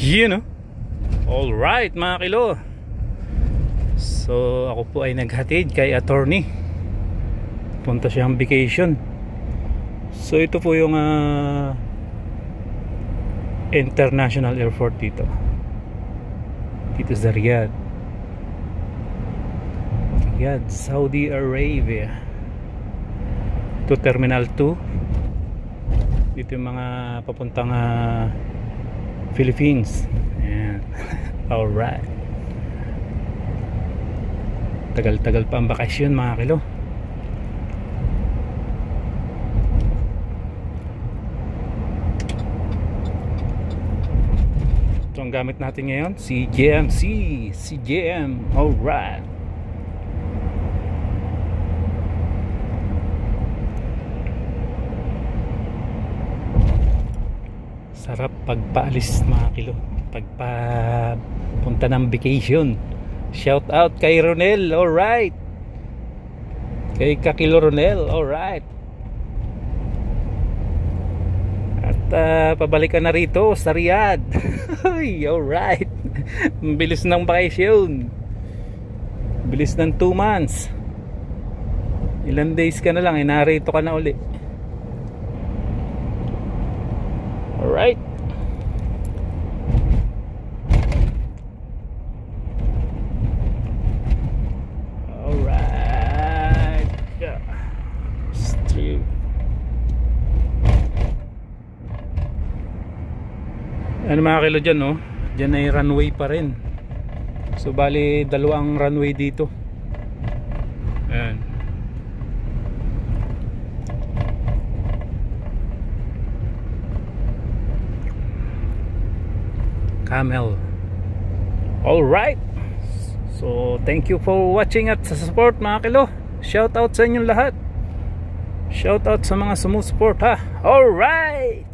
You know. Alright mga kilo. So ako po ay naghatid kay attorney. Punta siyang vacation. So ito po yung International Airport dito. Dito sa Riyadh, Saudi Arabia. To Terminal 2. Dito yung mga papuntang Philippines. Ayan. Alright. Tagal-tagal pa ang bakasyon mga kilo. Ito ang gamit natin ngayon, si CJM. Alright. Sarap pagpaalis mga kilo, pagpapunta ng vacation. Shout out kay Ronel. Alright. Kay Kakilo Ronel. Alright. At pabalikan na rito sa Riyadh. Alright. Bilis ng vacation. Bilis ng 2 months. Ilang days ka na lang, narito ka na uli. Alright. Alright. Street. Ano mga kilo dyan, no? Dyan ay runway pa rin. So bali dalawang runway dito. Ayan. Camel. Alright. So thank you for watching at sa support mga kilo. Shout out sa inyong lahat. Shout out sa mga sumusupport ha. Alright.